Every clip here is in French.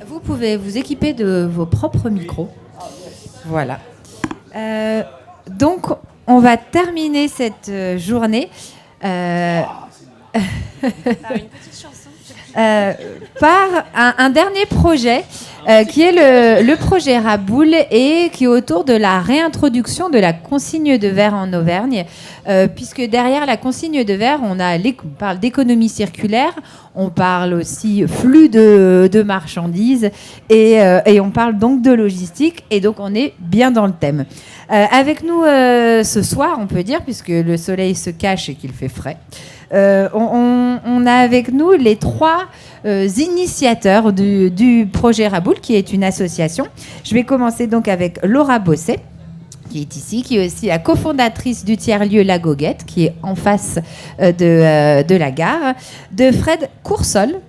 Vous pouvez vous équiper de vos propres micros. Voilà. Donc, on va terminer cette journée par une petite chanson. Par un dernier projet qui est le projet Raboul et qui est autour de la réintroduction de la consigne de verre en Auvergne, puisque derrière la consigne de verre, on parle d'économie circulaire, on parle aussi flux de marchandises et on parle donc de logistique, et donc on est bien dans le thème. Avec nous ce soir, on peut dire, puisque le soleil se cache et qu'il fait frais, on a avec nous les trois initiateurs du projet Raboul, qui est une association. Je vais commencer donc avec Laura Bosset, qui est ici, qui est aussi la cofondatrice du tiers-lieu La Goguette, qui est en face de la gare, de Fred Coursol,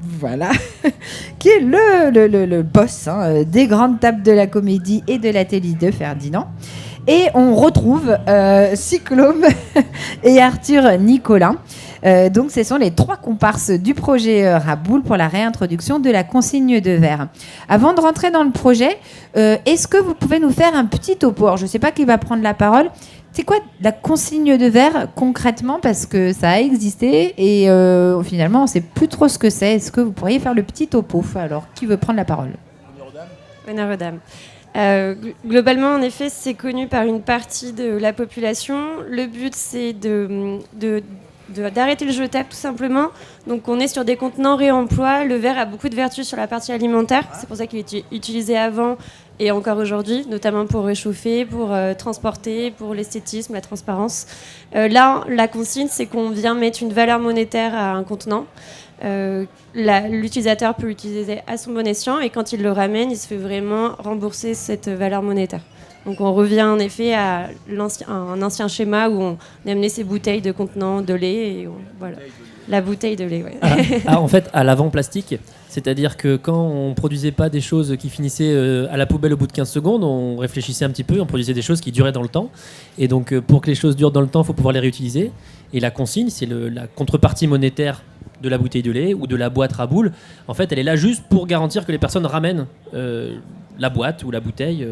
voilà, qui est le boss des grandes tables de la Comédie et de l'Atelier de Ferdinand. Et on retrouve Cyclome et Arthur Nicolin. Donc, ce sont les trois comparses du projet Raboul pour la réintroduction de la consigne de verre. Avant de rentrer dans le projet, est-ce que vous pouvez nous faire un petit topo ? Alors, je ne sais pas qui va prendre la parole. C'est quoi la consigne de verre concrètement ? Parce que ça a existé et finalement, on ne sait plus trop ce que c'est. Est-ce que vous pourriez faire le petit topo ? Alors, qui veut prendre la parole ? Honneur aux dames. Globalement, en effet, c'est connu par une partie de la population. Le but, c'est d'arrêter le jetable, tout simplement. Donc, on est sur des contenants réemploi. Le verre a beaucoup de vertus sur la partie alimentaire. C'est pour ça qu'il est utilisé avant et encore aujourd'hui, notamment pour réchauffer, pour transporter, pour l'esthétisme, la transparence. Là, la consigne, c'est qu'on vient mettre une valeur monétaire à un contenant. L'utilisateur peut l'utiliser à son bon escient et quand il le ramène, il se fait vraiment rembourser cette valeur monétaire. Donc on revient en effet à un ancien schéma où on amenait ses bouteilles de contenants de lait et voilà. La bouteille de lait, ouais. En fait, à l'avant plastique, c'est-à-dire que quand on produisait pas des choses qui finissaient à la poubelle au bout de 15 secondes, on réfléchissait un petit peu, on produisait des choses qui duraient dans le temps. Et donc pour que les choses durent dans le temps, il faut pouvoir les réutiliser. Et la consigne, c'est la contrepartie monétaire de la bouteille de lait ou de la boîte Raboul. En fait, elle est là juste pour garantir que les personnes ramènent la boîte ou la bouteille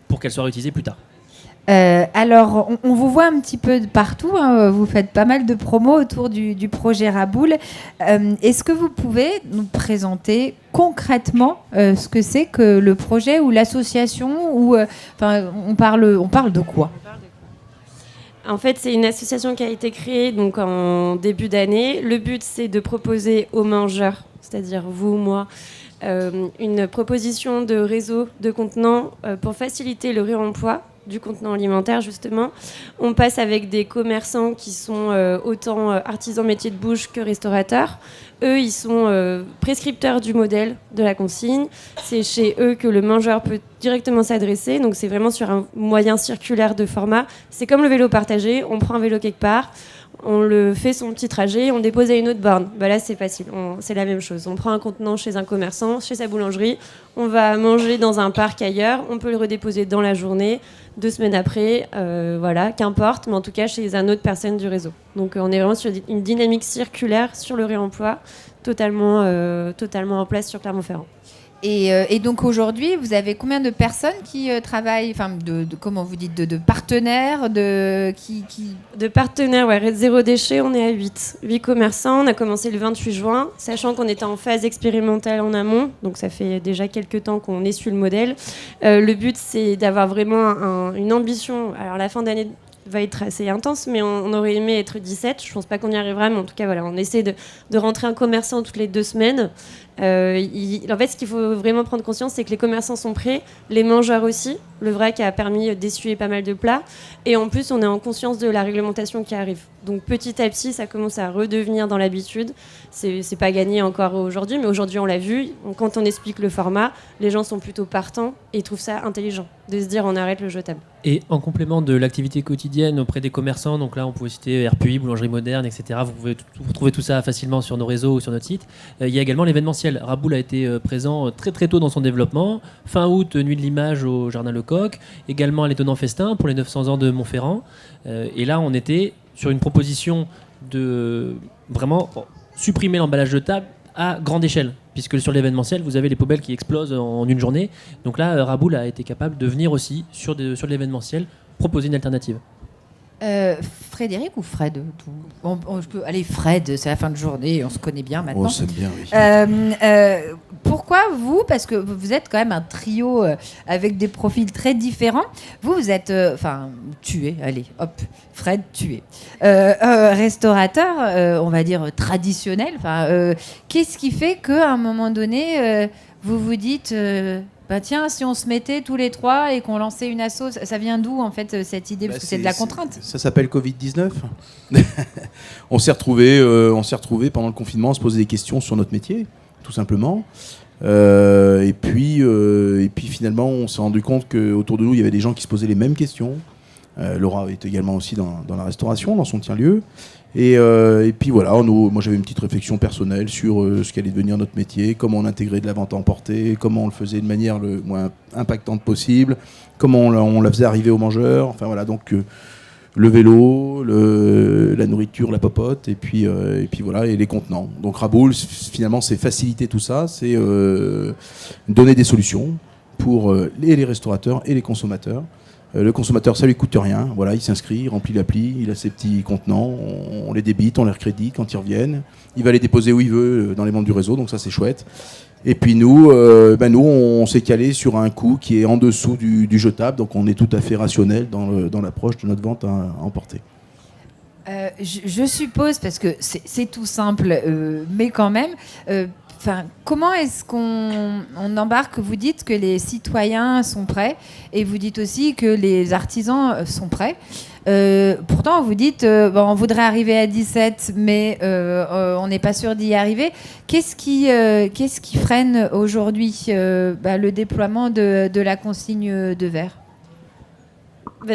pour qu'elle soit réutilisée plus tard. Alors, on vous voit un petit peu partout, vous faites pas mal de promos autour du projet Raboul. Est-ce que vous pouvez nous présenter concrètement ce que c'est que le projet ou l'association ou, on parle de quoi ? En fait, c'est une association qui a été créée donc, en début d'année. Le but, c'est de proposer aux mangeurs, c'est-à-dire vous, moi, une proposition de réseau de contenants pour faciliter le réemploi du contenant alimentaire, justement. On passe avec des commerçants qui sont autant artisans métiers de bouche que restaurateurs. Eux, ils sont prescripteurs du modèle de la consigne. C'est chez eux que le mangeur peut directement s'adresser. Donc, c'est vraiment sur un moyen circulaire de format. C'est comme le vélo partagé. On prend un vélo quelque part, on le fait son petit trajet, on le dépose à une autre borne. Là, c'est facile. C'est la même chose. On prend un contenant chez un commerçant, chez sa boulangerie. On va manger dans un parc ailleurs. On peut le redéposer dans la journée, 2 semaines après. Voilà, qu'importe. Mais en tout cas, chez une autre personne du réseau. Donc, on est vraiment sur une dynamique circulaire sur le réemploi, totalement en place sur Clermont-Ferrand. Et donc aujourd'hui, vous avez combien de personnes qui travaillent, comment vous dites, de partenaires, De partenaires, ouais. Zéro déchet, on est à 8 commerçants. On a commencé le 28 juin, sachant qu'on était en phase expérimentale en amont. Donc ça fait déjà quelques temps qu'on essuie le modèle. Le but, c'est d'avoir vraiment une ambition. Alors la fin d'année va être assez intense, mais on aurait aimé être 17. Je pense pas qu'on y arrivera, mais en tout cas, voilà, on essaie de rentrer un commerçant toutes les 2 semaines. En fait, ce qu'il faut vraiment prendre conscience, c'est que les commerçants sont prêts, les mangeurs aussi. Le vrac a permis d'essuyer pas mal de plats. Et en plus, on est en conscience de la réglementation qui arrive. Donc petit à petit, ça commence à redevenir dans l'habitude. C'est pas gagné encore aujourd'hui, mais aujourd'hui, on l'a vu. Quand on explique le format, les gens sont plutôt partants et trouvent ça intelligent de se dire on arrête le jetable. Et en complément de l'activité quotidienne auprès des commerçants, donc là on peut citer RPI, Boulangerie Moderne, etc. Vous pouvez retrouver tout ça facilement sur nos réseaux ou sur notre site. Il y a également l'événementiel. Raboul a été présent très très tôt dans son développement. Fin août, Nuit de l'Image au Jardin Lecoq. Également un étonnant festin pour les 900 ans de Montferrand. Et là on était sur une proposition de vraiment supprimer l'emballage jetable à grande échelle, puisque sur l'événementiel, vous avez les poubelles qui explosent en une journée. Donc là, Raboul a été capable de venir aussi sur l'événementiel proposer une alternative. Frédéric ou Fred? Je peux aller Fred, c'est la fin de journée, on se connaît bien maintenant. Oh, c'est bien, oui. Pourquoi vous, parce que vous êtes quand même un trio avec des profils très différents, vous êtes, tué, allez, hop, Fred tué. Restaurateur, on va dire traditionnel, qu'est-ce qui fait qu'à un moment donné, vous vous dites... tiens, si on se mettait tous les trois et qu'on lançait une asso, ça vient d'où en fait cette idée? Parce que c'est de la contrainte. Ça s'appelle Covid-19. On s'est retrouvés pendant le confinement à se poser des questions sur notre métier, tout simplement. Et puis finalement, on s'est rendu compte qu'autour de nous, il y avait des gens qui se posaient les mêmes questions. Laura est également aussi dans la restauration, dans son tiers-lieu. Et puis voilà, moi j'avais une petite réflexion personnelle sur ce qu'allait devenir notre métier, comment on intégrait de la vente à emporter, comment on le faisait de manière le moins impactante possible, comment on la faisait arriver aux mangeurs, enfin voilà, donc le vélo, la nourriture, la popote, et puis voilà, et les contenants. Donc Raboul, finalement, c'est faciliter tout ça, c'est donner des solutions pour les restaurateurs et les consommateurs. Le consommateur, ça lui coûte rien. Voilà, il s'inscrit, il remplit l'appli, il a ses petits contenants, on les débite, on les recrédite quand ils reviennent. Il va les déposer où il veut dans les membres du réseau, donc ça c'est chouette. Et puis nous, on s'est calé sur un coût qui est en dessous du jetable, donc on est tout à fait rationnel dans l'approche de notre vente à emporter. Je suppose, parce que c'est tout simple, mais quand même... comment est-ce qu'on embarque? Vous dites que les citoyens sont prêts et vous dites aussi que les artisans sont prêts. Pourtant, vous dites on voudrait arriver à 17, mais on n'est pas sûr d'y arriver. Qu'est-ce qui freine aujourd'hui le déploiement de la consigne de verre?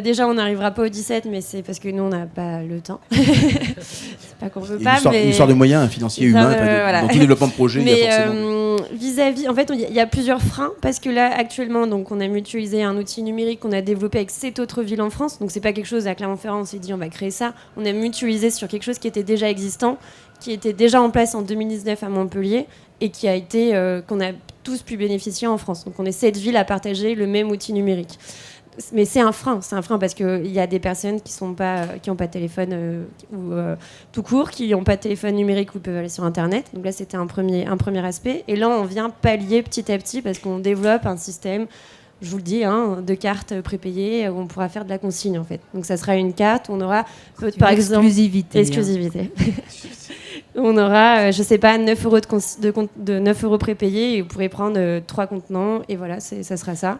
Déjà, on n'arrivera pas au 17, mais c'est parce que nous, on n'a pas le temps. C'est pas qu'on veut pas, mais... Une histoire de moyens financiers, humains, voilà. Dans tout développement de projet, il y a forcément... Vis-à-vis, en fait, il y a plusieurs freins, parce que là, actuellement, donc, on a mutualisé un outil numérique qu'on a développé avec 7 autres villes en France, donc c'est pas quelque chose à Clermont-Ferrand, on s'est dit, on va créer ça. On a mutualisé sur quelque chose qui était déjà existant, qui était déjà en place en 2019 à Montpellier, et qui a été, qu'on a tous pu bénéficier en France. Donc on est 7 villes à partager le même outil numérique. Mais c'est un frein parce qu'il y a des personnes qui n'ont pas de téléphone tout court, qui n'ont pas de téléphone numérique ou peuvent aller sur Internet. Donc là, c'était un premier aspect. Et là, on vient pallier petit à petit parce qu'on développe un système, je vous le dis, de cartes prépayées où on pourra faire de la consigne, en fait. Donc ça sera une carte où on aura, par exemple... Exclusivité. On aura, 9 euros de 9 euros prépayés et vous pourrez prendre 3 contenants et voilà, ça sera ça.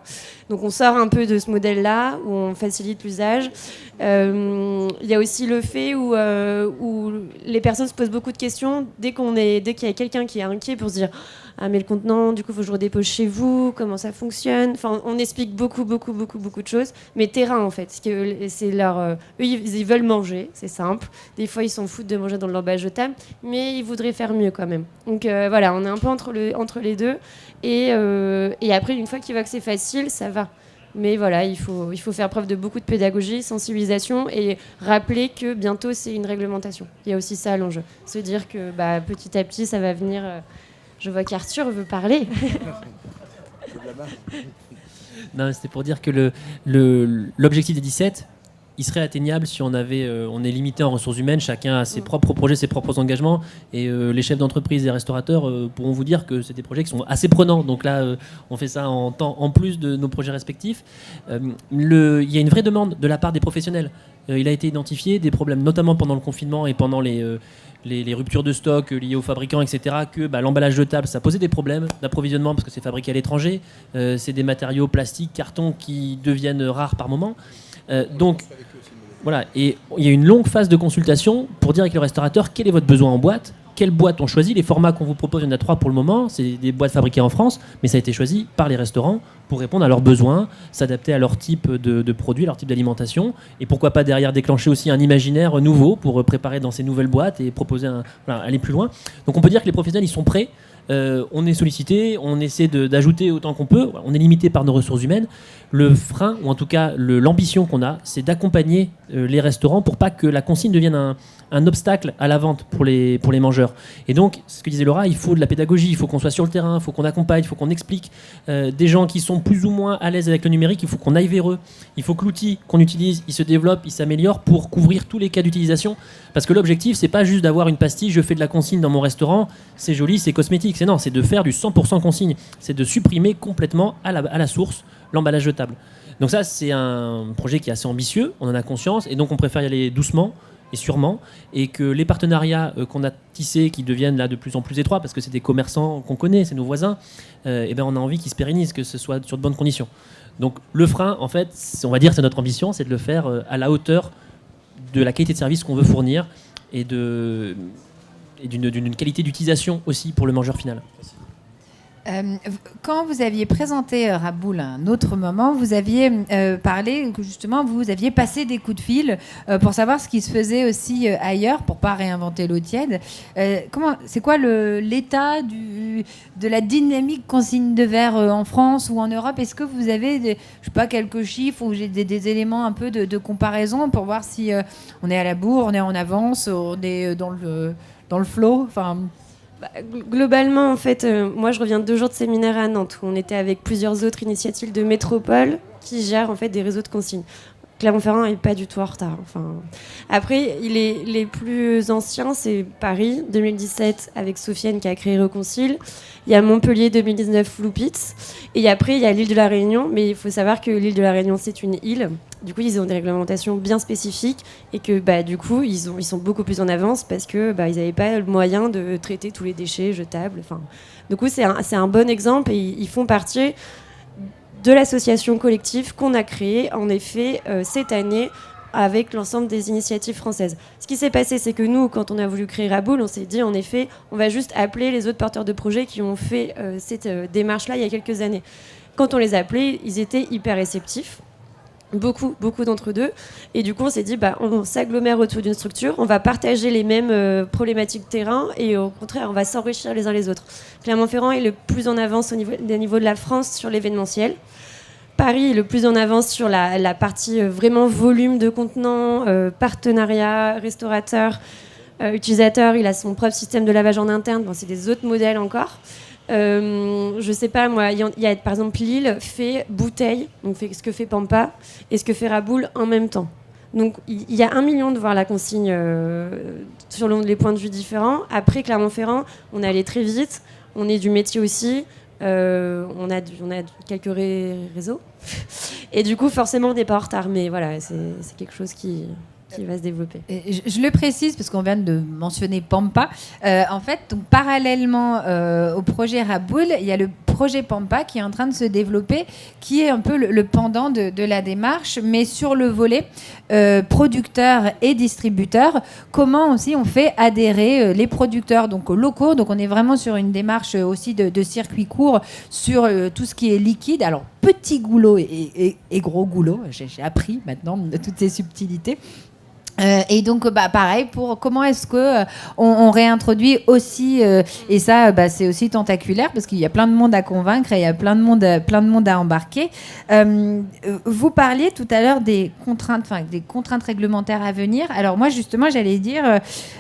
Donc on sort un peu de ce modèle-là où on facilite l'usage. Il y a aussi le fait où les personnes se posent beaucoup de questions dès qu'il y a quelqu'un qui est inquiet pour se dire ah mais le contenant, du coup il faut que je le dépose chez vous, comment ça fonctionne. Enfin, on explique beaucoup de choses, mais terrain en fait, parce que c'est eux ils veulent manger, c'est simple. Des fois ils s'en foutent de manger dans le emballage jetable, mais ils voudraient faire mieux quand même. Donc voilà, on est un peu entre les deux. Et après, une fois qu'ils voient que c'est facile, ça va. Mais voilà, il faut faire preuve de beaucoup de pédagogie, sensibilisation et rappeler que bientôt c'est une réglementation. Il y a aussi ça à l'enjeu. Se dire que petit à petit ça va venir. Je vois qu'Arthur veut parler. Non, c'était pour dire que l'objectif des 17, il serait atteignable si on est limité en ressources humaines, chacun a ses propres projets, ses propres engagements, et les chefs d'entreprise et restaurateurs pourront vous dire que c'est des projets qui sont assez prenants. Donc là, on fait ça en plus de nos projets respectifs. Il y a une vraie demande de la part des professionnels. Il a été identifié des problèmes, notamment pendant le confinement et pendant les ruptures de stock liées aux fabricants, etc., que l'emballage jetable, ça posait des problèmes d'approvisionnement parce que c'est fabriqué à l'étranger. C'est des matériaux plastiques, carton qui deviennent rares par moment. Donc, voilà. Et il y a une longue phase de consultation pour dire avec le restaurateur quel est votre besoin en boîte, quelle boîte on choisit. Les formats qu'on vous propose, il y en a 3 pour le moment. C'est des boîtes fabriquées en France, mais ça a été choisi par les restaurants pour répondre à leurs besoins, s'adapter à leur type de produit, leur type d'alimentation, et pourquoi pas derrière déclencher aussi un imaginaire nouveau pour préparer dans ces nouvelles boîtes et proposer aller plus loin. Donc on peut dire que les professionnels, ils sont prêts. On est sollicité, on essaie d'ajouter autant qu'on peut, on est limité par nos ressources humaines. Le frein, ou en tout cas l'ambition qu'on a, c'est d'accompagner les restaurants pour pas que la consigne devienne un obstacle à la vente pour les mangeurs. Et donc, ce que disait Laura, il faut de la pédagogie, il faut qu'on soit sur le terrain, il faut qu'on accompagne, il faut qu'on explique. Des gens qui sont plus ou moins à l'aise avec le numérique, il faut qu'on aille vers eux. Il faut que l'outil qu'on utilise, il se développe, il s'améliore pour couvrir tous les cas d'utilisation. Parce que l'objectif, c'est pas juste d'avoir une pastille, je fais de la consigne dans mon restaurant, c'est joli, c'est cosmétique. C'est de faire du 100% consigne. C'est de supprimer complètement à la source l'emballage jetable. Donc ça, c'est un projet qui est assez ambitieux, on en a conscience, et donc on préfère y aller doucement et sûrement, et que les partenariats qu'on a tissés, qui deviennent là de plus en plus étroits, parce que c'est des commerçants qu'on connaît, c'est nos voisins, et ben on a envie qu'ils se pérennisent, que ce soit sur de bonnes conditions. Donc le frein, en fait, on va dire c'est notre ambition, c'est de le faire à la hauteur de la qualité de service qu'on veut fournir, et d'une qualité d'utilisation aussi pour le mangeur final. Quand vous aviez présenté Raboul à un autre moment, vous aviez parlé que justement vous aviez passé des coups de fil pour savoir ce qui se faisait aussi ailleurs, pour pas réinventer l'eau tiède. C'est quoi l'état de la dynamique consigne de verre en France ou en Europe? Est-ce que vous avez quelques chiffres ou des éléments un peu de comparaison pour voir si on est à la bourre, on est en avance, on est dans le flow, enfin... Globalement, en fait, moi je reviens de 2 jours de séminaire à Nantes où on était avec plusieurs autres initiatives de métropole qui gèrent en fait des réseaux de consignes. Clermont-Ferrand n'est pas du tout en retard. Après, les plus anciens, c'est Paris 2017 avec Sofiane qui a créé Reconcile. Il y a Montpellier 2019 Loupitz. Et après, il y a l'île de la Réunion. Mais il faut savoir que l'île de la Réunion, c'est une île. Du coup, ils ont des réglementations bien spécifiques et que du coup, ils sont beaucoup plus en avance parce que ils n'avaient pas le moyen de traiter tous les déchets jetables. Du coup, c'est un bon exemple et ils font partie de l'association collective qu'on a créée, en effet, cette année, avec l'ensemble des initiatives françaises. Ce qui s'est passé, c'est que nous, quand on a voulu créer Raboul, on s'est dit, en effet, on va juste appeler les autres porteurs de projets qui ont fait cette démarche-là il y a quelques années. Quand on les a appelés, ils étaient hyper réceptifs. Beaucoup d'entre eux. Et du coup, on s'est dit, on s'agglomère autour d'une structure, on va partager les mêmes problématiques terrain et au contraire, on va s'enrichir les uns les autres. Clermont-Ferrand est le plus en avance au niveau de la France sur l'événementiel. Paris est le plus en avance sur la partie vraiment volume de contenants, partenariat, restaurateur, utilisateur. Il a son propre système de lavage en interne. C'est des autres modèles encore. Je sais pas moi, il y a par exemple Lille fait bouteille, donc fait ce que fait Pampa et ce que fait Raboul en même temps. Donc il y a 1 million de voir la consigne sur les points de vue différents. Après Clermont-Ferrand, on est allé très vite, on est du métier aussi, on a quelques réseaux et du coup forcément on n'est pas en retard, mais voilà, c'est quelque chose qui va se développer. Je le précise parce qu'on vient de mentionner Pampa. En fait, donc, parallèlement au projet Raboul, il y a le projet Pampa qui est en train de se développer, qui est un peu le pendant de la démarche, mais sur le volet producteurs et distributeurs. Comment aussi on fait adhérer les producteurs donc locaux. Donc on est vraiment sur une démarche aussi de circuit court sur tout ce qui est liquide. Alors petit goulot et gros goulot. J'ai appris maintenant toutes ces subtilités. Et donc pareil pour comment est-ce que on réintroduit aussi et ça c'est aussi tentaculaire parce qu'il y a plein de monde à convaincre et il y a plein de monde à embarquer. Vous parliez tout à l'heure des contraintes réglementaires à venir. Alors moi justement j'allais dire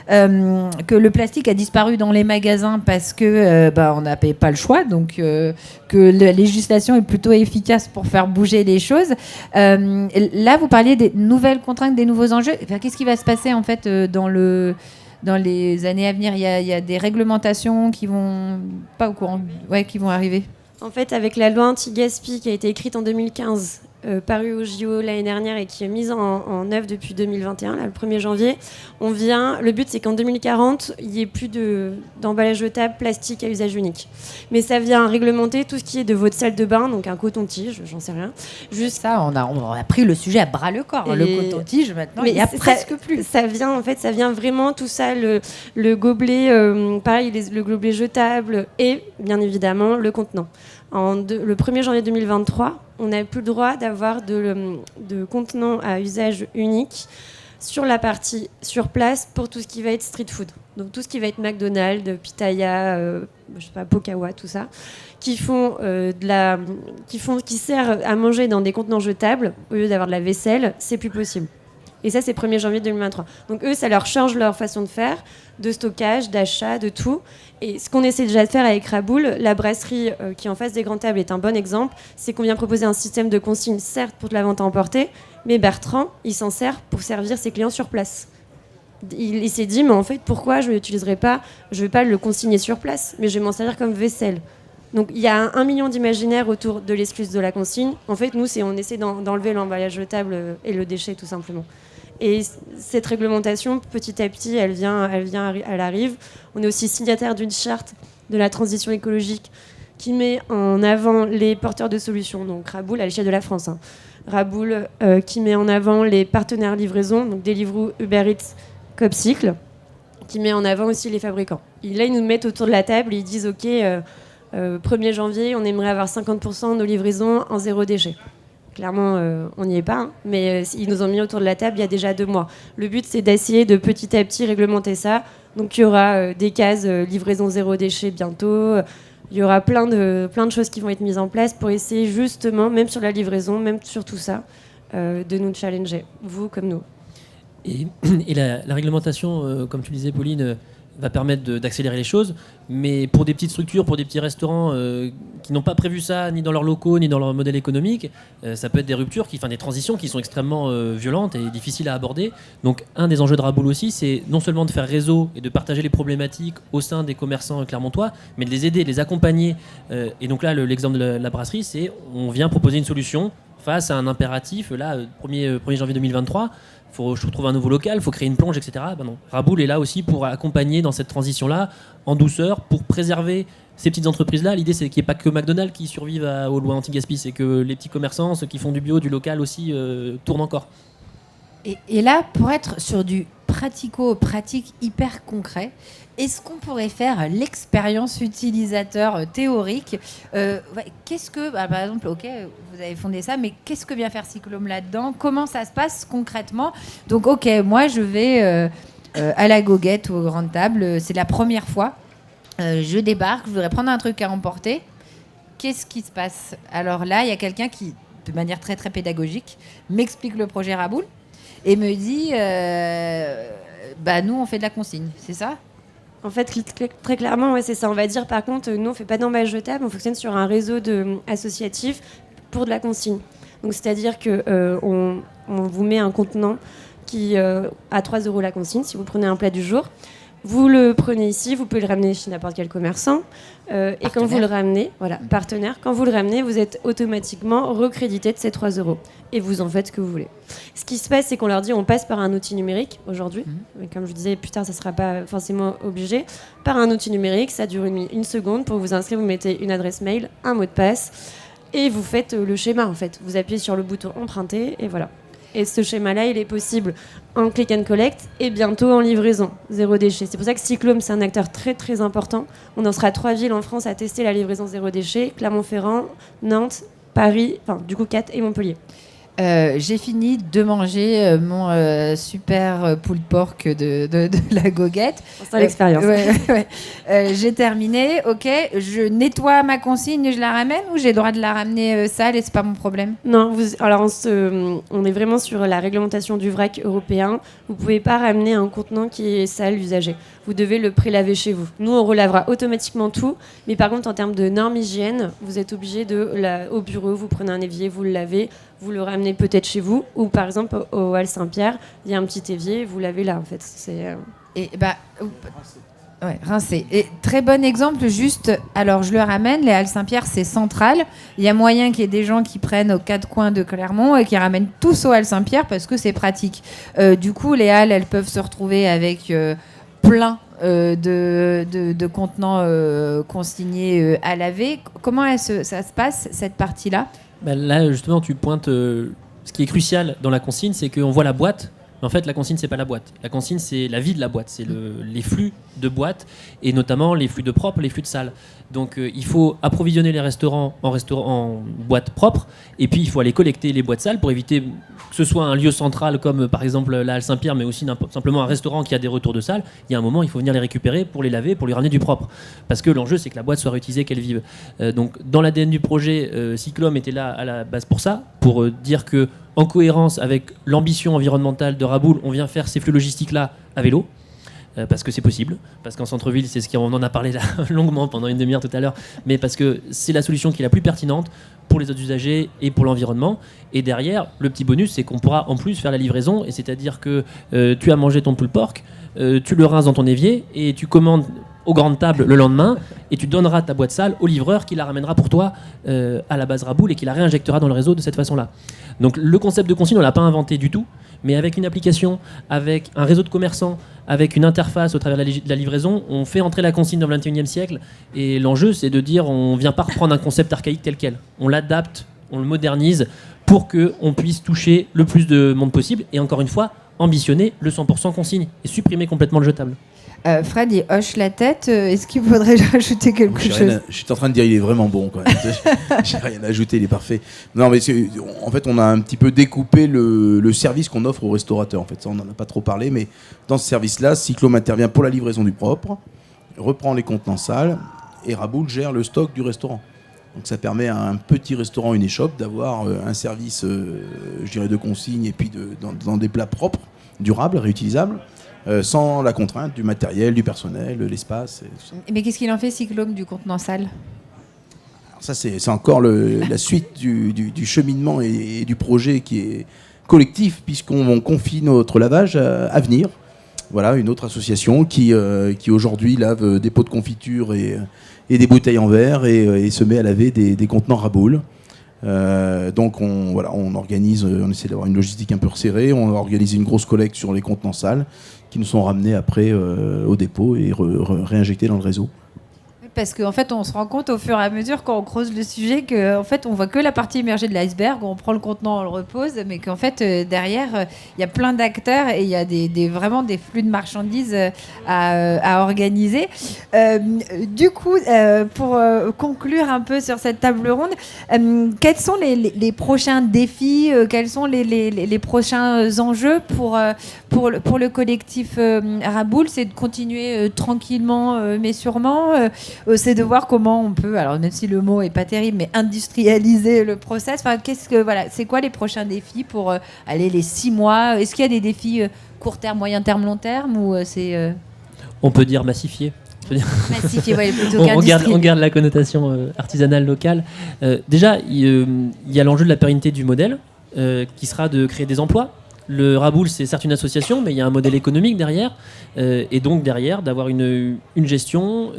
que le plastique a disparu dans les magasins parce que on n'avait pas le choix, donc que la législation est plutôt efficace pour faire bouger les choses. Là vous parliez des nouvelles contraintes, des nouveaux enjeux. Qu'est-ce qui va se passer en fait dans les années à venir? Il y a des réglementations qui vont qui vont arriver. En fait, avec la loi anti-gaspi qui a été écrite en 2015 paru au JO l'année dernière et qui est mise en œuvre depuis 2021, là, le 1er janvier. Le but, c'est qu'en 2040, il n'y ait plus d'emballage jetable plastique à usage unique. Mais ça vient réglementer tout ce qui est de votre salle de bain, donc un coton-tige, j'en sais rien. Juste ça, on a pris le sujet à bras le corps. Le coton-tige, maintenant, il n'y a presque plus. Ça vient vraiment tout ça, le gobelet, pareil, le gobelet jetable et bien évidemment le contenant. Le 1er janvier 2023, on n'a plus le droit d'avoir de contenants à usage unique sur la partie sur place pour tout ce qui va être street food. Donc tout ce qui va être McDonald's, Pitaya, je sais pas, Pokawa, tout ça, qui sert à manger dans des contenants jetables au lieu d'avoir de la vaisselle, c'est plus possible. Et ça, c'est 1er janvier 2023. Donc eux, ça leur change leur façon de faire, de stockage, d'achat, de tout. Et ce qu'on essaie déjà de faire avec Raboul, la brasserie qui est en face des grandes tables est un bon exemple, c'est qu'on vient proposer un système de consigne, certes pour de la vente à emporter, mais Bertrand, il s'en sert pour servir ses clients sur place. Il s'est dit, mais en fait, pourquoi je ne l'utiliserai pas ? Je ne vais pas le consigner sur place, mais je vais m'en servir comme vaisselle. Donc il y a 1 million d'imaginaires autour de l'excuse de la consigne. En fait, nous, on essaie d'enlever l'emballage jetable et le déchet, tout simplement. Et cette réglementation, petit à petit, elle arrive. On est aussi signataire d'une charte de la transition écologique qui met en avant les porteurs de solutions, donc Raboul à l'échelle de la France. Raboul qui met en avant les partenaires livraison, donc Deliveroo, Uber Eats, Copcycle, qui met en avant aussi les fabricants. Et là, ils nous mettent autour de la table et ils disent « Ok, 1er janvier, on aimerait avoir 50% de nos livraisons en zéro déchet ». Clairement, on n'y est pas, mais ils nous ont mis autour de la table il y a déjà 2 mois. Le but, c'est d'essayer de petit à petit réglementer ça. Donc, il y aura des cases livraison zéro déchet bientôt. Il y aura plein de choses qui vont être mises en place pour essayer justement, même sur la livraison, même sur tout ça, de nous challenger, vous comme nous. Et la réglementation, comme tu disais, Pauline, va permettre d'accélérer les choses, mais pour des petites structures, pour des petits restaurants qui n'ont pas prévu ça ni dans leurs locaux ni dans leur modèle économique, ça peut être des ruptures, des transitions qui sont extrêmement violentes et difficiles à aborder. Donc un des enjeux de Raboul aussi, c'est non seulement de faire réseau et de partager les problématiques au sein des commerçants clermontois, mais de les aider, de les accompagner. Et donc là, l'exemple de la brasserie, c'est on vient proposer une solution face à un impératif, là, 1er janvier 2023, il faut trouver un nouveau local, il faut créer une plonge, etc. Ben non. Raboul est là aussi pour accompagner dans cette transition-là, en douceur, pour préserver ces petites entreprises-là. L'idée, c'est qu'il n'y ait pas que McDonald's qui survive aux lois anti-gaspi, c'est que les petits commerçants, ceux qui font du bio, du local aussi, tournent encore. Et là, pour être sur du pratico-pratique hyper concret, est-ce qu'on pourrait faire l'expérience utilisateur théorique qu'est-ce que, par exemple, ok, vous avez fondé ça, mais qu'est-ce que vient faire Cyclome là-dedans ? Comment ça se passe concrètement ? Donc, ok, moi, je vais à la goguette ou aux grandes tables, c'est la première fois, je débarque, je voudrais prendre un truc à emporter. Qu'est-ce qui se passe ? Alors là, il y a quelqu'un qui, de manière très, très pédagogique, m'explique le projet Raboul et me dit, nous, on fait de la consigne, c'est ça ? En fait, très clairement, ouais, c'est ça. On va dire, par contre, nous, on ne fait pas d'emballage jetable, on fonctionne sur un réseau associatif pour de la consigne. Donc, c'est-à-dire qu'on vous met un contenant qui à 3 € la consigne, si vous prenez un plat du jour. Vous le prenez ici, vous pouvez le ramener chez n'importe quel commerçant. Et quand vous le ramenez, partenaire, quand vous le ramenez, vous êtes automatiquement recrédité de ces 3 €. Et vous en faites ce que vous voulez. Ce qui se passe, c'est qu'on leur dit on passe par un outil numérique aujourd'hui. Mais comme je disais, plus tard, ça ne sera pas forcément obligé. Par un outil numérique, ça dure une seconde. Pour vous inscrire, vous mettez une adresse mail, un mot de passe. Et vous faites le schéma, en fait. Vous appuyez sur le bouton emprunter et voilà. Et ce schéma-là, il est possible en click and collect et bientôt en livraison, zéro déchet. C'est pour ça que Cyclome, c'est un acteur très très important. On en sera 3 villes en France à tester la livraison zéro déchet, Clermont-Ferrand, Nantes, Paris, 4 et Montpellier. J'ai fini de manger mon super pulled pork de la goguette. C'est l'expérience. J'ai terminé. Ok, je nettoie ma consigne et je la ramène ou j'ai le droit de la ramener sale et c'est pas mon problème ? Non, on est vraiment sur la réglementation du vrac européen. Vous pouvez pas ramener un contenant qui est sale, usagé. Vous devez le prélaver chez vous. Nous, on relavera automatiquement tout. Mais par contre, en termes de normes hygiène, vous êtes obligé au bureau, vous prenez un évier, vous le lavez, vous le ramenez peut-être chez vous. Ou par exemple, au Hall Saint-Pierre, il y a un petit évier, vous lavez là, en fait. Ouais, rincé. Et très bon exemple, juste, alors je le ramène, les Halles Saint-Pierre, c'est central. Il y a moyen qu'il y ait des gens qui prennent aux 4 coins de Clermont et qui ramènent tous aux Halles Saint-Pierre parce que c'est pratique. Du coup, les halles, elles peuvent se retrouver avec plein de contenants consignés à laver. Comment ça se passe, cette partie-là ? Là, justement, tu pointes ce qui est crucial dans la consigne, c'est qu'on voit la boîte. En fait, la consigne, c'est pas la boîte. La consigne, c'est la vie de la boîte. C'est les flux de boîte et notamment les flux de propre, les flux de sale. Donc, il faut approvisionner les restaurants en boîtes propres et puis il faut aller collecter les boîtes sales pour éviter que ce soit un lieu central comme par exemple la Halle Saint-Pierre, mais aussi simplement un restaurant qui a des retours de salles. Il y a un moment, il faut venir les récupérer pour les laver, pour lui ramener du propre. Parce que l'enjeu, c'est que la boîte soit réutilisée, qu'elle vive. Donc, dans l'ADN du projet, Cyclome était là à la base pour ça, pour dire que en cohérence avec l'ambition environnementale de Raboul, on vient faire ces flux logistiques-là à vélo, parce que c'est possible, parce qu'en centre-ville, c'est ce qu'on en a parlé là, longuement pendant une demi-heure tout à l'heure, mais parce que c'est la solution qui est la plus pertinente pour les autres usagers et pour l'environnement. Et derrière, le petit bonus, c'est qu'on pourra en plus faire la livraison, et c'est-à-dire que tu as mangé ton pulled pork, tu le rinces dans ton évier, et tu commandes aux grandes tables le lendemain, et tu donneras ta boîte sale au livreur qui la ramènera pour toi à la base Raboul et qui la réinjectera dans le réseau de cette façon-là. Donc le concept de consigne, on ne l'a pas inventé du tout, mais avec une application, avec un réseau de commerçants, avec une interface au travers de la livraison, on fait entrer la consigne dans le 21e siècle. Et l'enjeu, c'est de dire on ne vient pas reprendre un concept archaïque tel quel. On l'adapte, on le modernise pour qu'on puisse toucher le plus de monde possible et encore une fois, ambitionner le 100% consigne et supprimer complètement le jetable. Fred, il hoche la tête. Est-ce qu'il faudrait rajouter quelque chose ? Je suis en train de dire il est vraiment bon quand même. J'ai rien à ajouter, il est parfait. Non, mais en fait, on a un petit peu découpé le service qu'on offre aux restaurateurs. En fait, ça, on n'en a pas trop parlé, mais dans ce service-là, Cyclome intervient pour la livraison du propre, reprend les contenants sales et Raboul gère le stock du restaurant. Donc ça permet à un petit restaurant, une échoppe, d'avoir un service, je dirais, de consigne et puis dans des plats propres, durables, réutilisables. Sans la contrainte du matériel, du personnel, de l'espace. Et tout ça. Mais qu'est-ce qu'il en fait, Cyclome, du contenant sale ? Alors ça, c'est encore la suite du cheminement et du projet qui est collectif, puisqu'on confie notre lavage à Venir. Voilà, une autre association qui aujourd'hui lave des pots de confiture et des bouteilles en verre et se met à laver des contenants Raboul. Donc on organise, on essaie d'avoir une logistique un peu resserrée, on organise une grosse collecte sur les contenants sales qui nous sont ramenés après au dépôt et réinjectés dans le réseau. Parce qu'en fait, on se rend compte au fur et à mesure quand on creuse le sujet qu'en fait, on voit que la partie immergée de l'iceberg, on prend le contenant, on le repose, mais qu'en fait, derrière, il y a plein d'acteurs et il y a vraiment des flux de marchandises à organiser. Du coup, pour conclure un peu sur cette table ronde, quels sont les prochains défis, quels sont les prochains enjeux pour le collectif Raboul ? C'est de continuer tranquillement, mais sûrement. C'est de voir comment on peut, alors même si le mot est pas terrible, mais industrialiser le process. Enfin, c'est quoi les prochains défis pour les 6 mois ? Est-ce qu'il y a des défis court terme, moyen terme, long terme ou c'est On peut dire massifier. Massifier, ouais, plutôt on garde la connotation artisanale locale. Déjà, il y a l'enjeu de la pérennité du modèle, qui sera de créer des emplois. Le Raboul, c'est certes une association, mais il y a un modèle économique derrière, et donc derrière, d'avoir une gestion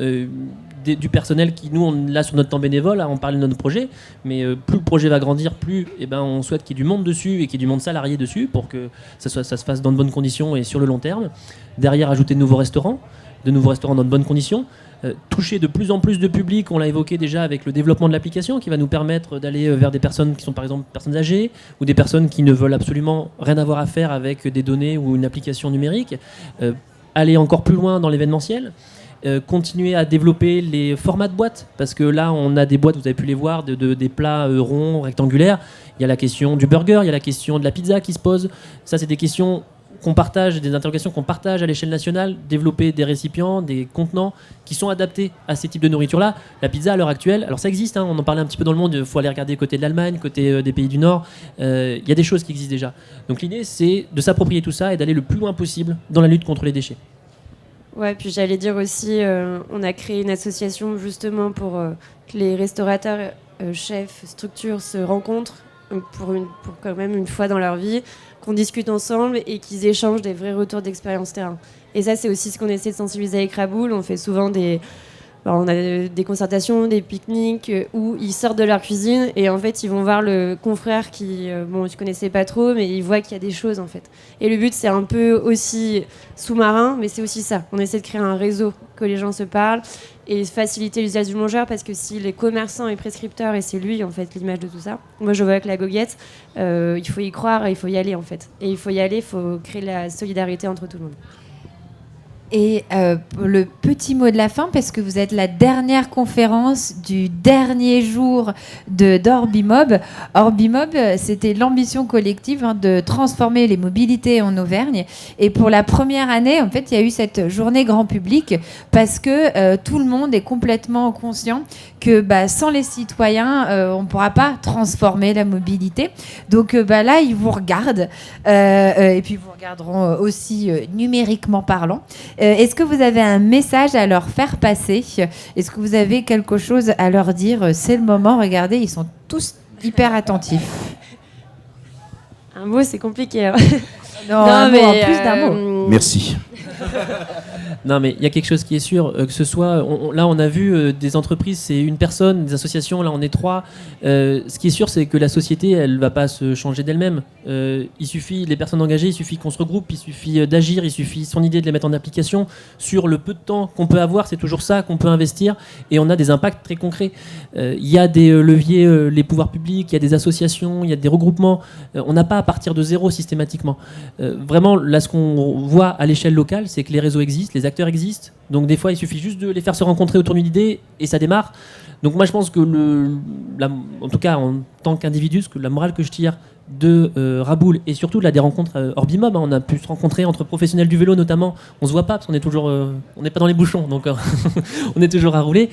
du personnel qui, nous, on l'a sur notre temps bénévole, on parle de notre projet, mais plus le projet va grandir, plus on souhaite qu'il y ait du monde dessus et qu'il y ait du monde salarié dessus pour que ça se fasse dans de bonnes conditions et sur le long terme. Derrière, ajouter de nouveaux restaurants dans de bonnes conditions. Toucher de plus en plus de public, on l'a évoqué déjà avec le développement de l'application qui va nous permettre d'aller vers des personnes qui sont par exemple personnes âgées ou des personnes qui ne veulent absolument rien avoir à faire avec des données ou une application numérique. Aller encore plus loin dans l'événementiel. Continuer à développer les formats de boîtes, parce que là on a des boîtes, vous avez pu les voir, des plats ronds, rectangulaires. Il y a la question du burger, il y a la question de la pizza qui se pose. Ça, c'est des questions qu'on partage, des interrogations qu'on partage à l'échelle nationale. Développer des récipients, des contenants qui sont adaptés à ces types de nourriture-là. La pizza à l'heure actuelle, alors ça existe, on en parlait un petit peu dans le monde, il faut aller regarder côté de l'Allemagne, côté des pays du Nord. Il y a des choses qui existent déjà. Donc l'idée, c'est de s'approprier tout ça et d'aller le plus loin possible dans la lutte contre les déchets. Ouais, puis j'allais dire aussi, on a créé une association justement pour que les restaurateurs, chefs, structures se rencontrent pour quand même une fois dans leur vie, qu'on discute ensemble et qu'ils échangent des vrais retours d'expérience terrain. Et ça, c'est aussi ce qu'on essaie de sensibiliser avec Raboul. On fait souvent on a des concertations, des pique-niques où ils sortent de leur cuisine et en fait ils vont voir le confrère qui, je connaissais pas trop, mais ils voient qu'il y a des choses en fait. Et le but c'est un peu aussi sous-marin, mais c'est aussi ça. On essaie de créer un réseau, que les gens se parlent et faciliter l'usage du mangeur, parce que si les commerçants est prescripteur et c'est lui en fait l'image de tout ça. Moi je vois avec la goguette, il faut y croire et il faut y aller en fait. Et il faut y aller, il faut créer la solidarité entre tout le monde. Et le petit mot de la fin, parce que vous êtes la dernière conférence du dernier jour d'Orbimob. Orbimob, c'était l'ambition collective de transformer les mobilités en Auvergne. Et pour la première année, en fait, il y a eu cette journée grand public parce que tout le monde est complètement conscient que sans les citoyens, on ne pourra pas transformer la mobilité. Donc là, ils vous regardent et puis vous regarderont aussi numériquement parlant. Est-ce que vous avez un message à leur faire passer ? Est-ce que vous avez quelque chose à leur dire ? C'est le moment, regardez, ils sont tous hyper attentifs. Un mot, c'est compliqué. Hein. Non, mais en plus d'un mot. Merci. Non, mais il y a quelque chose qui est sûr, que ce soit... là, on a vu des entreprises, c'est une personne, des associations, là, on est 3. Ce qui est sûr, c'est que la société, elle ne va pas se changer d'elle-même. Il suffit, les personnes engagées, il suffit qu'on se regroupe, il suffit d'agir, il suffit son idée de les mettre en application. Sur le peu de temps qu'on peut avoir, c'est toujours ça qu'on peut investir, et on a des impacts très concrets. Il y a des leviers, les pouvoirs publics, il y a des associations, il y a des regroupements. On n'a pas à partir de zéro systématiquement. Vraiment, là, ce qu'on voit à l'échelle locale, c'est que les réseaux existent, les acteurs existent. Donc des fois, il suffit juste de les faire se rencontrer autour d'une idée et ça démarre. Donc moi, je pense que, en tout cas, en tant qu'individu, la morale que je tire de Raboul et surtout des rencontres Orbimob, on a pu se rencontrer entre professionnels du vélo notamment. On se voit pas parce qu'on est toujours, on n'est pas dans les bouchons, donc on est toujours à rouler.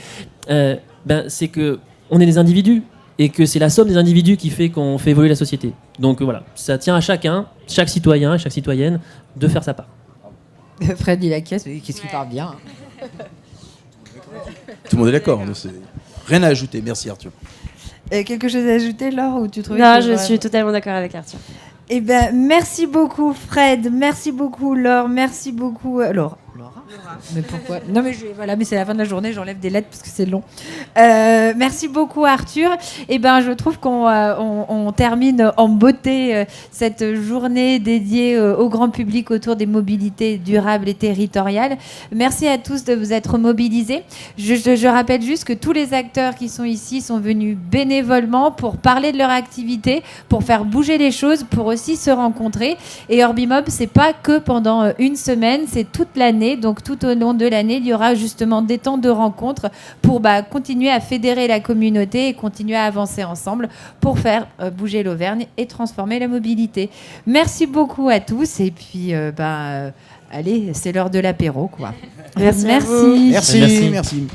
C'est que on est des individus. Et que c'est la somme des individus qui fait qu'on fait évoluer la société. Donc voilà, ça tient à chacun, chaque citoyen et chaque citoyenne, de faire sa part. Fred, il acquiesce, mais qu'est-ce qu'il parle bien. Tout le monde est d'accord. Rien à ajouter. Merci Arthur. Quelque chose à ajouter, Laure, ou tu trouves? Non, je suis totalement d'accord avec Arthur. Eh ben, merci beaucoup Fred, merci beaucoup Laure, merci beaucoup Laura. Mais pourquoi? Non mais mais c'est la fin de la journée, j'enlève des lettres parce que c'est long. Merci beaucoup Arthur. Et je trouve qu'on termine en beauté cette journée dédiée au grand public autour des mobilités durables et territoriales. Merci à tous de vous être mobilisés. Je rappelle juste que tous les acteurs qui sont ici sont venus bénévolement pour parler de leur activité, pour faire bouger les choses, pour aussi se rencontrer. Et Orbimob, c'est pas que pendant une semaine, c'est toute l'année. Donc tout au long de l'année, il y aura justement des temps de rencontres pour continuer à fédérer la communauté et continuer à avancer ensemble pour faire bouger l'Auvergne et transformer la mobilité. Merci beaucoup à tous et puis allez, c'est l'heure de l'apéro quoi. Merci. Merci. Merci.